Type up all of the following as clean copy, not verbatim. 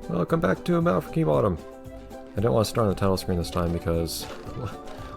Welcome back to Bikini Bottom. I didn't want to start on the title screen this time because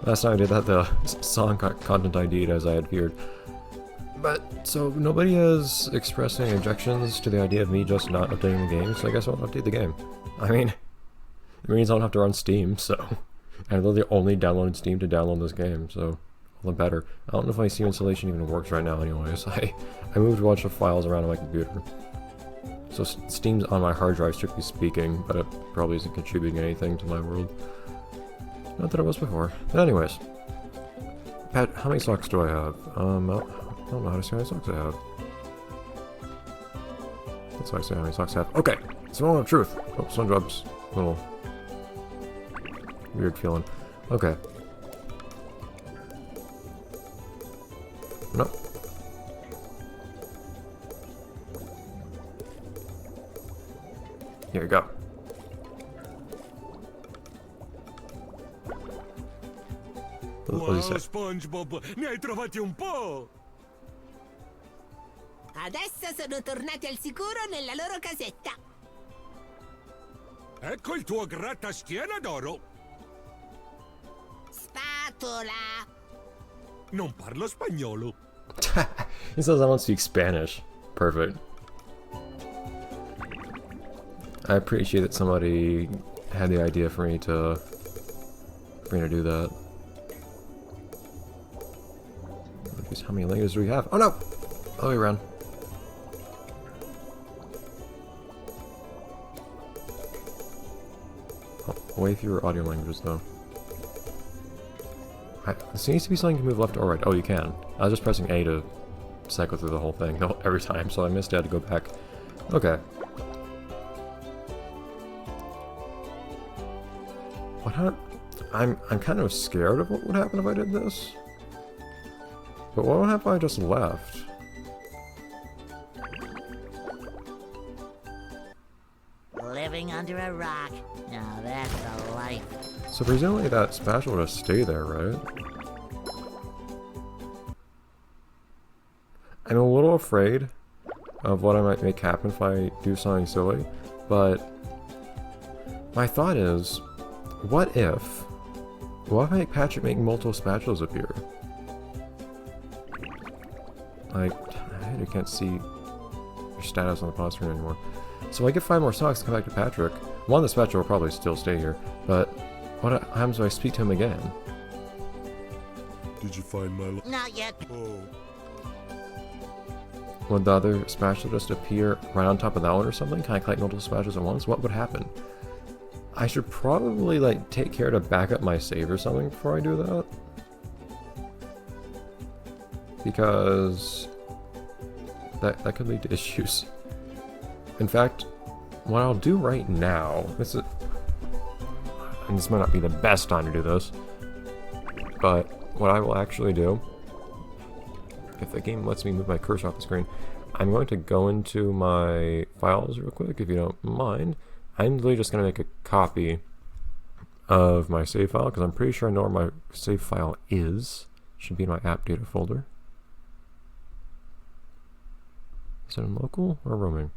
last time I did that, the song got content ID'd as I had feared. But, so nobody has expressed any objections to the idea of me just not updating the game, so I guess I won't update the game. I mean, it means I don't have to run Steam, so... I literally only downloaded Steam to download this game, so... all the better. I don't know if my Steam installation even works right now anyways. I moved a bunch of files around on my computer. So Steam's on my hard drive, strictly speaking, but it probably isn't contributing anything to my world. Not that it was before. But anyways. Pat, how many socks do I have? I don't know how to see how many socks I have. Let's actually see how many socks I have. Okay! It's a moment of truth! Oh, Spongebob's a little... weird feeling. Okay. Nope. Here we go. Wow, Spongebob, ne hai trovati un po'! Adesso sono tornati al sicuro nella loro casetta. Ecco il tuo grattaschiena d'oro! Spatola! Non parlo spagnolo. He says I don't speak Spanish. Perfect. I appreciate that somebody had the idea for me to do that. How many languages do we have? Oh no! Oh, we ran. Oh, way fewer audio languages though. There seems to be something you can move left or right. Oh, you can. I was just pressing A to cycle through the whole thing every time, so I missed it. I had to go back. Okay. I'm kind of scared of what would happen if I did this. But what would happen if I just left? Living under a rock. Now that's a life. So presumably that spatula will just stay there, right? I'm a little afraid of what I might make happen if I do something silly, but my thought is, what if I make Patrick make multiple spatulas appear? Like, I can't see your status on the pause screen anymore. So I get 5 more socks to come back to Patrick. One of the spatula will probably still stay here, but what happens if I speak to him again? Did you find my... Not yet. Oh. Would the other spatula just appear right on top of that one or something? Can I collect multiple spatulas at once? What would happen? I should probably, like, take care to back up my save or something before I do that. Because that could lead to issues. In fact, what I'll do right now, and this might not be the best time to do this, but what I will actually do, if the game lets me move my cursor off the screen, I'm going to go into my files real quick, if you don't mind. I'm literally just going to make a copy of my save file, because I'm pretty sure I know where my save file is. Should be in my app data folder. Is it in local or roaming?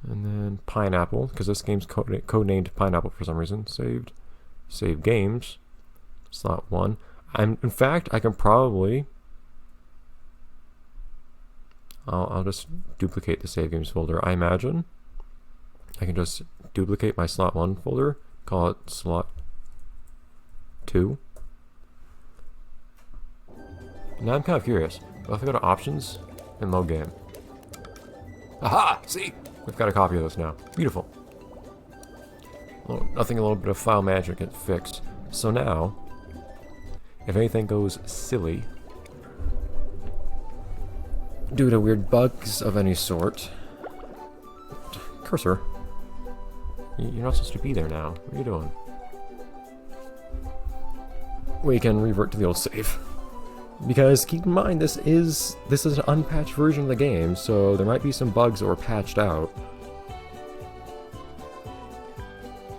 And then Pineapple, because this game's codenamed Pineapple for some reason. Saved. Save games. Slot 1. In fact, I can probably... I'll just duplicate the save games folder. I imagine I can just duplicate my slot 1 folder, call it slot 2. Now I'm kind of curious. What if I go to options and load game? Aha! See? We've got a copy of this now. Beautiful. Nothing a little bit of file management can fix. So now, if anything goes silly, due to weird bugs of any sort, cursor, you're not supposed to be there now. What are you doing? We can revert to the old save. Because keep in mind, this is an unpatched version of the game, so there might be some bugs that were patched out.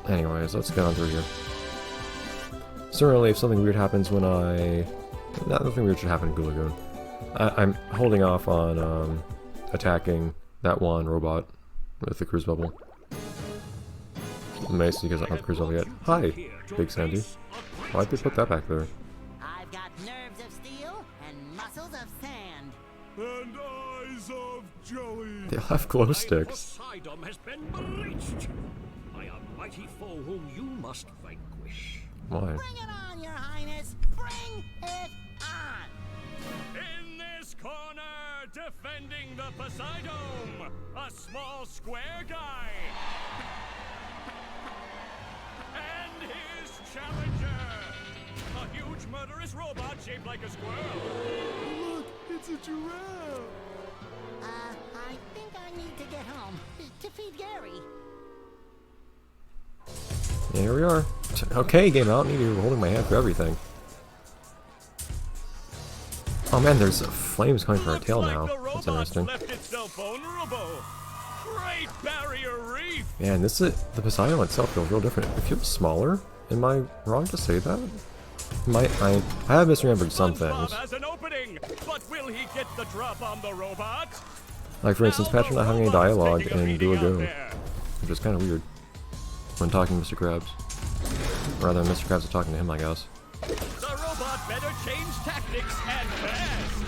Anyways, let's get on through here. Certainly, if something weird happens when nothing weird should happen in Goo Lagoon. I'm holding off on attacking that one robot with the cruise bubble. Mace, you guys don't have the cruise bubble yet. Hi, Big Sandy. Why'd they put that back there? I've got nerves of steel and muscles of sand. And eyes of jelly. They all have glow sticks. Poseidon has been breached by a mighty foe whom you must vanquish. Why? Bring it on, Your Highness! Bring it on! In this corner, defending the Poseidon, a small square guy. And his challenger, a huge murderous robot shaped like a squirrel. Look, it's a giraffe. I think I need to get home to feed Gary. Here we are. Okay, game out. Need you holding my hand for everything. Oh man, there's flames coming from our tail now. That's interesting. Left itself vulnerable. Great barrier reef. Man, this is the Poseidon itself feels real different. It feels smaller. Am I wrong to say that? I have misremembered some Spongebob things. has an opening, but will he get the drop on the robot? Like for instance, Patrick not having any dialogue in Do a Go, which is kind of weird when talking to Mr. Krabs. Or rather, Mr. Krabs is talking to him, I guess. The robot better change tactics and fast.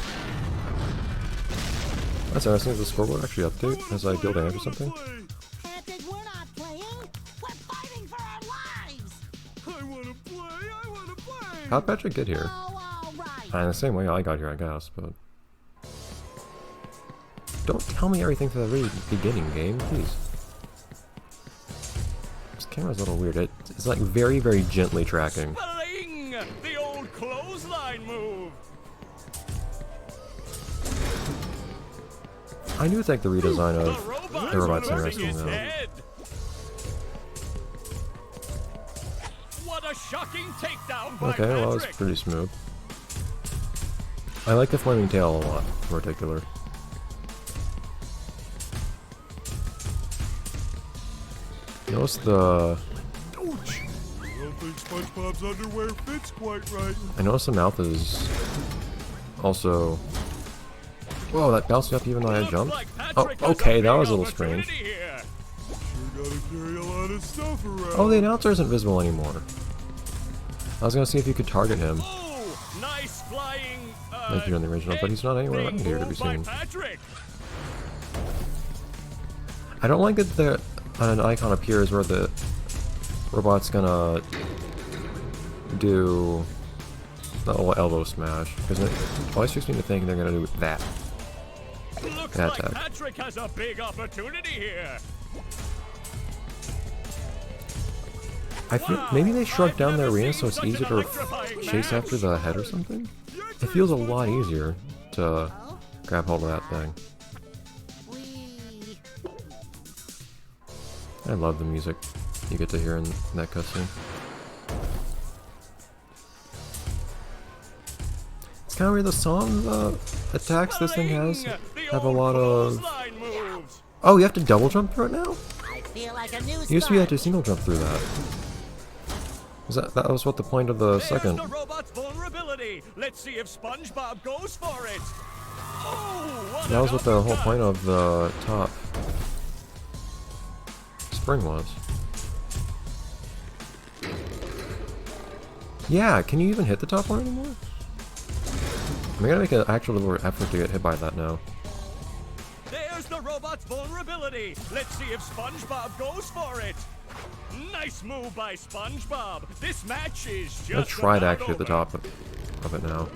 That's interesting. Does the scoreboard actually update as I deal damage or something? Patrick, we're not playing. We're fighting for our lives. I wanna play. I wanna play. How'd Patrick get here? Oh, all right. The same way I got here, I guess, but... Don't tell me everything from the very beginning, game, please. This camera's a little weird. It's like very, very gently tracking. Bling! The old clothesline move. I do think the redesign of the robot's interesting, his though. head. What a shocking takedown by Okay, well, that was Patrick. pretty smooth. I like the flaming tail a lot, in particular. Notice the... Ouch. I don't think SpongeBob's underwear fits quite right. I notice the mouth is also... Whoa, that bounced me up even though I had jumped? Oh, okay, that was a little strange. Sure gotta carry a lot of stuff around. Oh, the announcer isn't visible anymore. I was gonna see if you could target him, Oh, nice flying. like you do in the original, but he's not anywhere around here to be seen. Patrick. I don't like that an icon appears where the robot's gonna do the old elbow smash, because it always makes me think they're gonna do that. Looks Yeah, like tag. Patrick has a big opportunity here. I feel maybe they shrunk down the arena so it's easier to chase after the head or something. It feels a lot easier to grab hold of that thing. We... I love the music you get to hear in that cutscene. It's kind of weird. The song attacks this thing has have a lot of... Clothesline moves. Oh, you have to double jump through it now? I feel like a new It used to be you had to sponge. single jump through that. That was what the point of the There's second... the robot's vulnerability. Let's see if SpongeBob goes for it. Oh, what That an was what the whole uppercut. point of the top spring was. Yeah, can you even hit the top one anymore? I'm gonna make an actual deliberate effort to get hit by that now. There's the robot's vulnerability. Let's see if SpongeBob goes for it. Nice move by SpongeBob. This match is just I tried to about actually at the over. top of it now.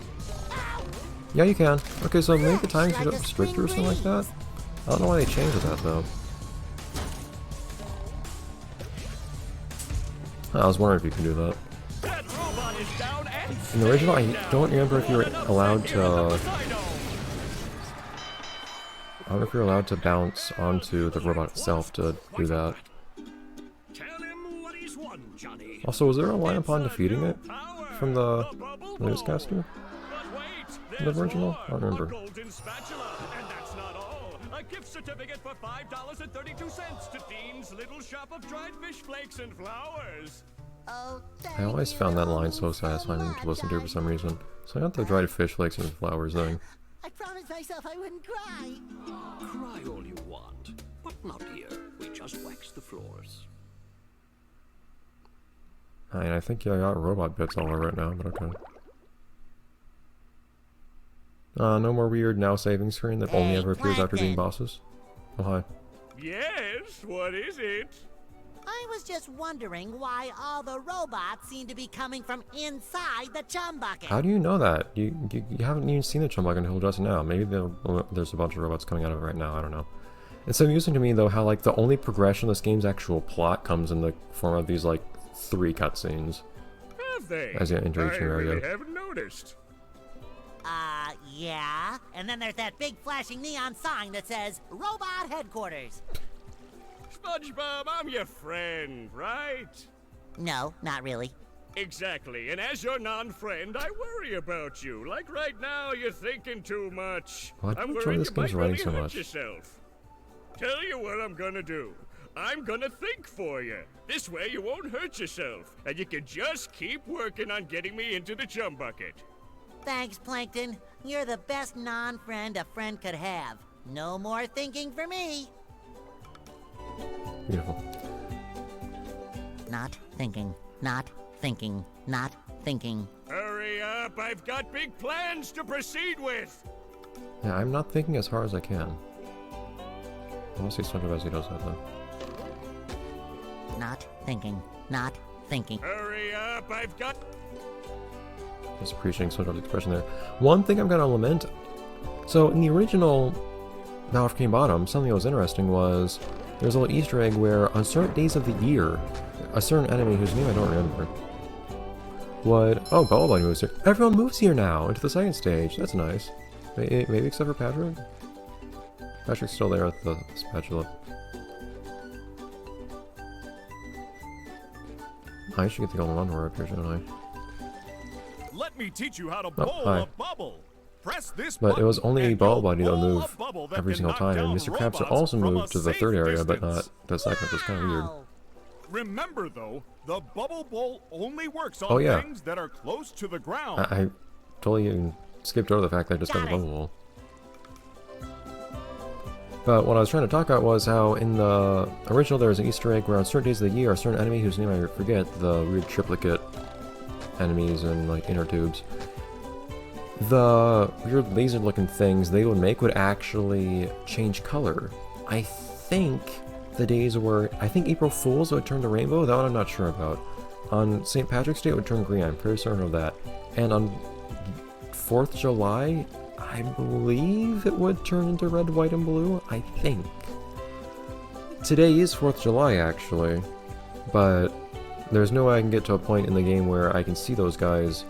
Yeah, you can. Okay, so maybe the timing should stricter or something like that. I don't know why they changed that though. I was wondering if you could do that. That robot is down and In the original, I staying down. don't remember if you were What an allowed upset here at the to... Poseidon. I don't know if you're allowed to bounce onto the robot itself to do that. Tell him what he's won, Johnny. Also, was there a line upon defeating it Power, from the bubble newscaster? But wait, The there's original? more. I don't remember. A golden spatula, and that's not all. A gift certificate for $5.32 to Dean's Little Shop of Dried Fish Flakes and Flowers. Oh, I always found that line so satisfying to listen to for some reason. So I got the dried fish flakes and flowers thing. I promised myself I wouldn't cry. Cry all you want, but not here. just wax the floors. I mean, I think I got robot bits all over it now, but okay. No more weird now saving screen that only Hey, ever appears after being Plankton. bosses. Oh, hi. Yes, what is it? I was just wondering why all the robots seem to be coming from inside the chum bucket. How do you know that? You haven't even seen the chum bucket until just now. Maybe there's a bunch of robots coming out of it right now, I don't know. It's so amusing to me, though, how, like, the only progression of this game's actual plot comes in the form of these, like, 3 cutscenes. Have they? As you enter each I area. really haven't noticed. Yeah. And then there's that big flashing neon sign that says Robot Headquarters. SpongeBob, I'm your friend, right? No, not really. Exactly, and as your non-friend, I worry about you. Like right now, you're thinking too much. Why do I'm you enjoy worried this you game's might writing really so hurt much? yourself. Tell you what I'm gonna do. I'm gonna think for you. This way you won't hurt yourself, and you can just keep working on getting me into the chum bucket. Thanks, Plankton. You're the best non-friend a friend could have. No more thinking for me. Beautiful. Not thinking, not thinking, not thinking. Hurry up, I've got big plans to proceed with. Yeah, I'm not thinking as hard as I can. I want to see SpongeBob as he does that, though. Not thinking, not thinking. Hurry up, I've got... Just appreciating SpongeBob's expression there. One thing I'm gonna lament... So, in the original Battle for Bikini Bottom, something that was interesting was there's a little Easter egg where on certain days of the year, a certain enemy whose name I don't remember would... Oh, Bubble moves here. Everyone moves here now into the second stage. That's nice. Maybe except for Patrick? Patrick's still there with the spatula. I should get the golden underwear up here, shouldn't I? Let me teach you how to Oh, bowl hi. a bubble. Press this But it button was only and Bubble you'll Buddy that'll bowl a move bubble that every can single knock time, and down Mr. Krabs robots also from a moved to the safe third area, but distance. not the second. It's kind of weird. Wow. Remember though, the bubble bowl only works on Oh, yeah. things that are close to the ground. I totally even skipped over the fact that I just got the Got it. bubble wall. But what I was trying to talk about was how in the original there was an Easter egg where on certain days of the year, a certain enemy whose name I forget, the weird triplicate enemies and like inner tubes, the weird laser looking things they would make would actually change color. I think the days were, I think April Fool's would turn to rainbow, that one I'm not sure about. On St. Patrick's Day it would turn green, I'm pretty certain of that. And on 4th of July, I believe it would turn into red, white, and blue, I think. Today is 4th of July, actually, but there's no way I can get to a point in the game where I can see those guys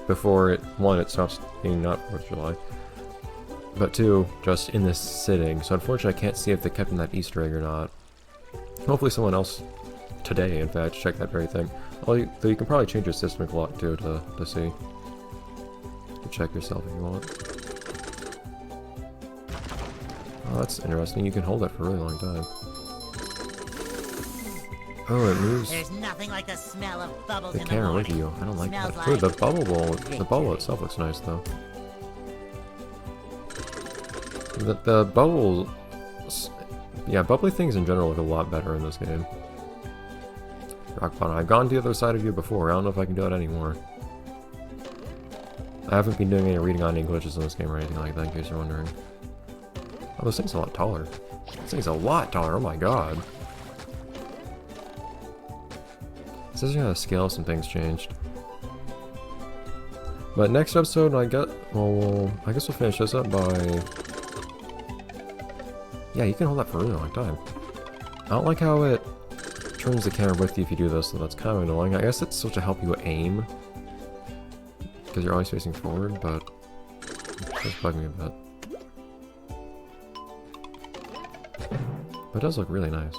before it, 1, it stops being not 4th of July, but 2, just in this sitting. So unfortunately I can't see if they kept in that Easter egg or not. Hopefully someone else today, in fact, check that very thing. Though you can probably change your system clock too to see. To check yourself if you want. Oh, that's interesting. You can hold that for a really long time. Oh, it moves There's nothing like the smell of bubbles the in the camera morning. with you. I don't like Smells that. Ooh, like the bubble bowl. The bubble victory. itself looks nice though. The bubbles, yeah, bubbly things in general look a lot better in this game. Rock bottom. I've gone to the other side of you before. I don't know if I can do it anymore. I haven't been doing any reading on any glitches in this game or anything like that, in case you're wondering. Oh, this thing's a lot taller. This thing's a lot taller. Oh my god. It says how the scale of some things changed. But next episode, I guess we'll finish this up by... Yeah, you can hold that for a really long time. I don't like how it turns the camera with you if you do this, so that's kind of annoying. I guess it's supposed to help you aim, because you're always facing forward, but it's bugging me a bit. But it does look really nice.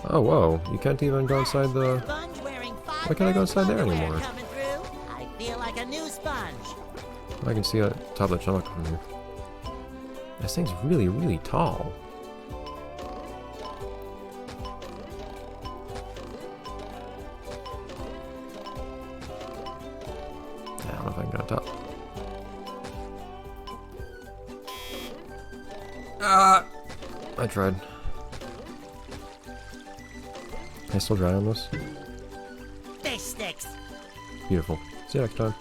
Oh, whoa, you can't even go inside the... Sponge wearing Why can't I go inside there underwear anymore? coming through. I feel like a new sponge. I can see it top of the chunk from here. This thing's really, really tall. I don't know if I can get on top. I tried. I still dry on this? Fish sticks. Beautiful. See you next time.